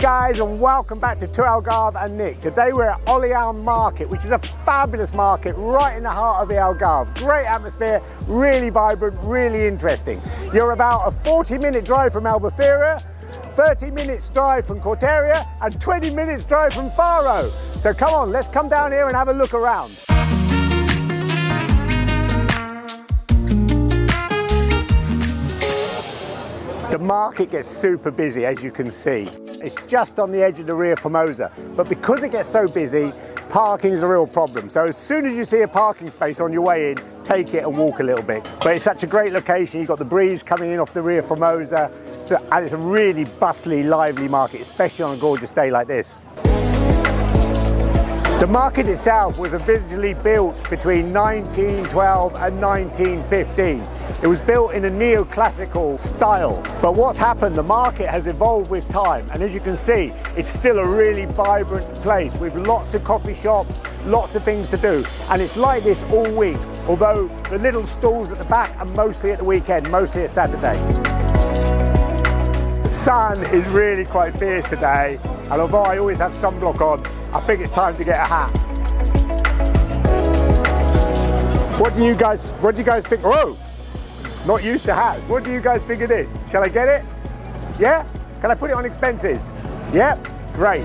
guys, and welcome back to Algarve and Nick. Today we're at Olhão Market, which is a fabulous market right in the heart of the Algarve. Great atmosphere, really vibrant, really interesting. You're about a 40-minute drive from Albufeira, 30 minutes drive from Corteria, and 20 minutes drive from Faro. So come on, let's come down here and have a look around. The market gets super busy, as you can see. It's just on the edge of the Ria Famosa, but because it gets so busy, parking is a real problem. So as soon as you see a parking space on your way in, take it and walk a little bit. But it's such a great location. You've got the breeze coming in off the Ria Famosa, and it's a really bustly, lively market, especially on a gorgeous day like this. The market itself was originally built between 1912 and 1915. It was built in a neoclassical style, but what's happened, the market has evolved with time, and as you can see, it's still a really vibrant place with lots of coffee shops, lots of things to do, and it's like this all week, although the little stalls at the back are mostly at the weekend, mostly at Saturday. The sun is really quite fierce today, and although I always have sunblock on, I think it's time to get a hat. What do you guys think? Oh, not used to hats. What do you guys think of this? Shall I get it? Yeah? Can I put it on expenses? Yeah? Great.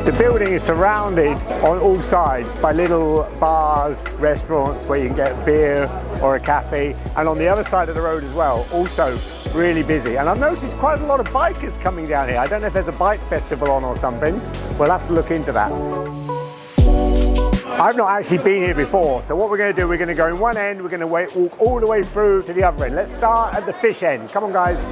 The building is surrounded on all sides by little bars, restaurants where you can get beer or a cafe, and on the other side of the road as well, also really busy. And I've noticed quite a lot of bikers coming down here. I don't know if there's a bike festival on or something. We'll have to look into that. I've not actually been here before, so what we're going to do, we're going to go in one end, we're going to walk all the way through to the other end. Let's start at the fish end. Come on, guys.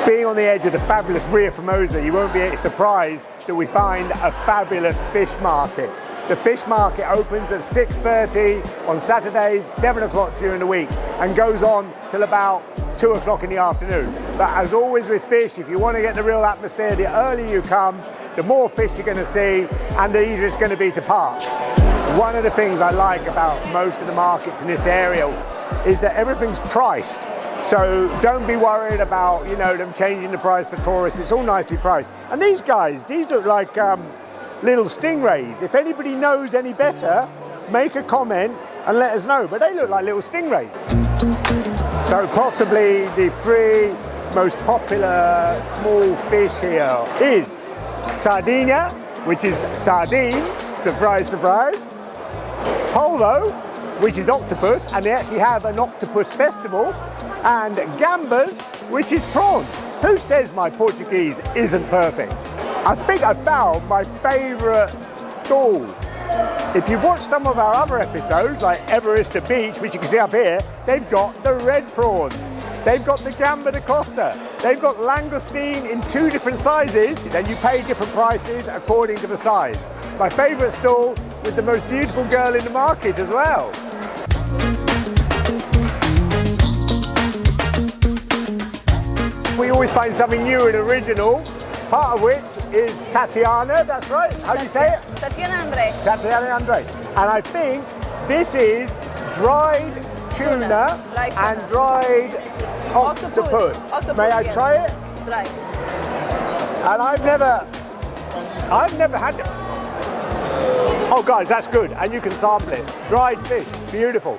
Being on the edge of the fabulous Ria Famosa, you won't be surprised that we find a fabulous fish market. The fish market opens at 6:30 on Saturdays, 7 o'clock during the week, and goes on till about 2 o'clock in the afternoon. But as always with fish, if you want to get the real atmosphere, the earlier you come, the more fish you're going to see, and the easier it's going to be to park. One of the things I like about most of the markets in this area is that everything's priced. So don't be worried about, you know, them changing the price for tourists. It's all nicely priced. And these guys, these look like little stingrays. If anybody knows any better, make a comment and let us know. But they look like little stingrays. So possibly the three most popular small fish here is sardinia, which is sardines, surprise, surprise. Polvo, which is octopus, and they actually have an octopus festival. And gambas, which is prawns. Who says my Portuguese isn't perfect? I think I found my favourite stall. If you've watched some of our other episodes, like Everest Beach, which you can see up here, they've got the red prawns. They've got the gamba de costa. They've got langoustine in 2 different sizes, and you pay different prices according to the size. My favourite stall with the most beautiful girl in the market as well. We always find something new and original, part of which is Tatiana, that's right? How do you say it? Tatiana Andre. Tatiana Andre. And I think this is dried tuna and dried octopus. May I try it? Try. And I've never had it. Oh guys, that's good. And you can sample it. Dried fish, beautiful.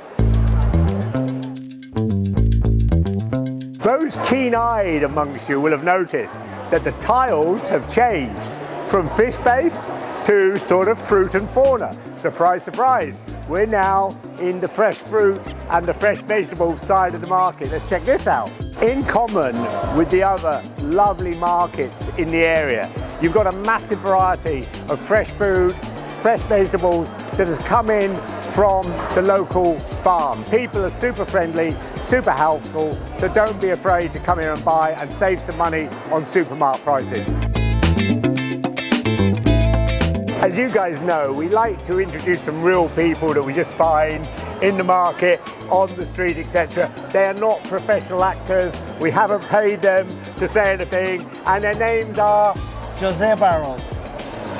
Those keen-eyed amongst you will have noticed that the tiles have changed from fish base to sort of fruit and fauna. Surprise, surprise. We're now in the fresh fruit and the fresh vegetable side of the market. Let's check this out. In common with the other lovely markets in the area, you've got a massive variety of fresh food, fresh vegetables that has come in from the local farm. People are super friendly, super helpful, so don't be afraid to come here and buy and save some money on supermarket prices. As you guys know, we like to introduce some real people that we just find in the market, on the street, etc. They are not professional actors. We haven't paid them to say anything, and their names are Jose Barros.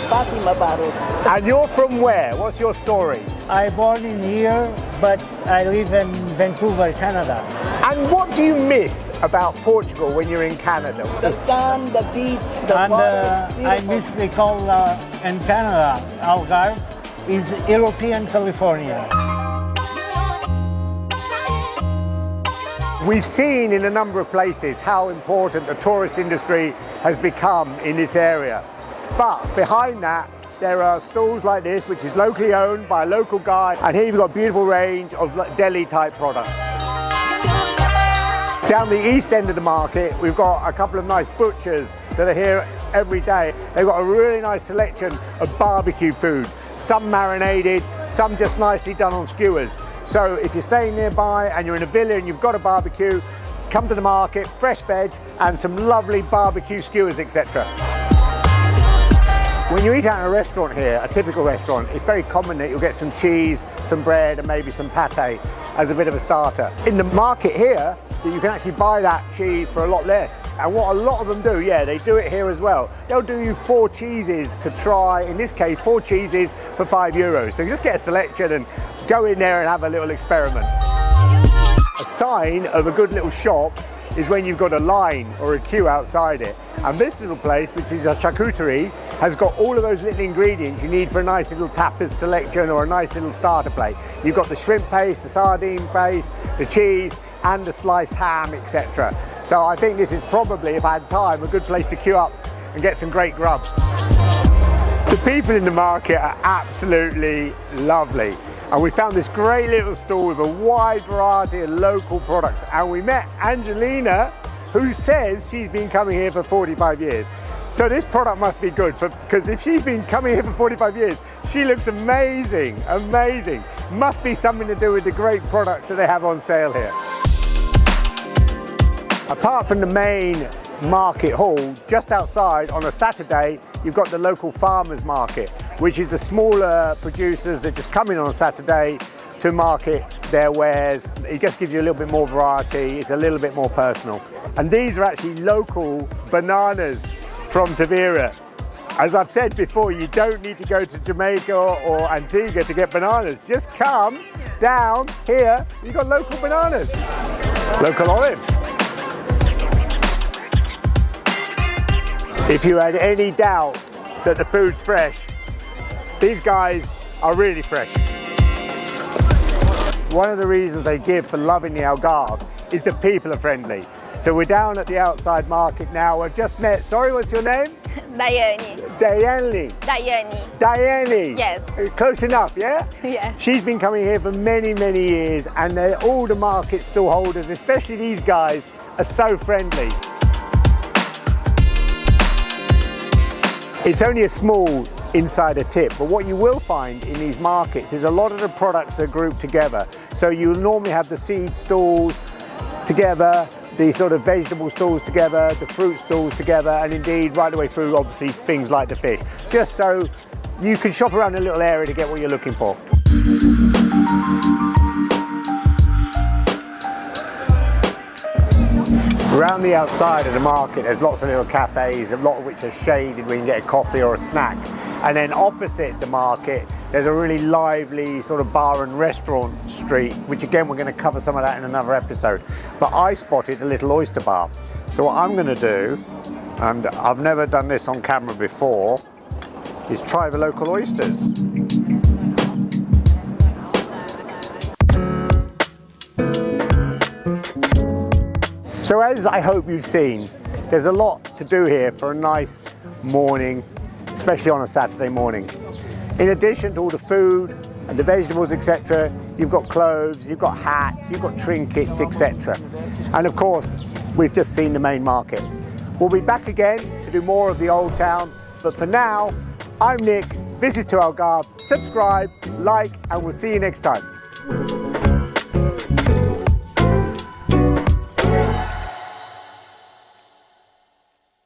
Fatima Barros. And you're from where? What's your story? I born in here, but I live in Vancouver, Canada. And what do you miss about Portugal when you're in Canada? The sun, the beach, the And water. It's I beautiful. miss they call in Canada, Algarve is European California. We've seen in a number of places how important the tourist industry has become in this area. But behind that, there are stalls like this, which is locally owned by a local guy. And here you've got a beautiful range of deli type products. Down the east end of the market, we've got a couple of nice butchers that are here every day. They've got a really nice selection of barbecue food, some marinated, some just nicely done on skewers. So if you're staying nearby and you're in a villa and you've got a barbecue, come to the market, fresh veg and some lovely barbecue skewers, etc. When you eat out in a restaurant here, a typical restaurant, it's very common that you'll get some cheese, some bread and maybe some pate as a bit of a starter. In the market here, you can actually buy that cheese for a lot less. And what a lot of them do, yeah, they do it here as well. They'll do you 4 cheeses to try, in this case, 4 cheeses for €5. So you just get a selection and go in there and have a little experiment. A sign of a good little shop is when you've got a line or a queue outside it. And this little place, which is a charcuterie, has got all of those little ingredients you need for a nice little tapas selection or a nice little starter plate. You've got the shrimp paste, the sardine paste, the cheese, and the sliced ham, etc. So I think this is probably, if I had time, a good place to queue up and get some great grub. The people in the market are absolutely lovely. And we found this great little stall with a wide variety of local products. And we met Angelina, who says she's been coming here for 45 years. So this product must be good, because if she's been coming here for 45 years, she looks amazing, amazing. Must be something to do with the great products that they have on sale here. Apart from the main market hall, just outside on a Saturday, you've got the local farmers market, which is the smaller producers that just come in on a Saturday to market their wares. It just gives you a little bit more variety, it's a little bit more personal. And these are actually local bananas from Tavira. As I've said before, you don't need to go to Jamaica or Antigua to get bananas. Just come down here, you've got local bananas, local olives. If you had any doubt that the food's fresh, these guys are really fresh. One of the reasons they give for loving the Algarve is the people are friendly. So we're down at the outside market now. I've just met, sorry, what's your name? Diane. Diane. Diane. Diane. Yes. Close enough, yeah? Yes. She's been coming here for many, many years, and all the market stall holders, especially these guys, are so friendly. It's only a small insider tip, but what you will find in these markets is a lot of the products are grouped together. So you'll normally have the seed stalls together, the sort of vegetable stalls together, the fruit stalls together, and indeed right the way through obviously things like the fish, just so you can shop around a little area to get what you're looking for. Around the outside of the market, there's lots of little cafes, a lot of which are shaded where you can get a coffee or a snack. And then opposite the market, there's a really lively sort of bar and restaurant street, which again, we're going to cover some of that in another episode. But I spotted a little oyster bar. So what I'm going to do, and I've never done this on camera before, is try the local oysters. So as I hope you've seen, there's a lot to do here for a nice morning, especially on a Saturday morning. In addition to all the food and the vegetables, etc., you've got clothes, you've got hats, you've got trinkets, etc. And of course, we've just seen the main market. We'll be back again to do more of the old town, but for now, I'm Nick, this is to Algarve. Subscribe, like, and we'll see you next time.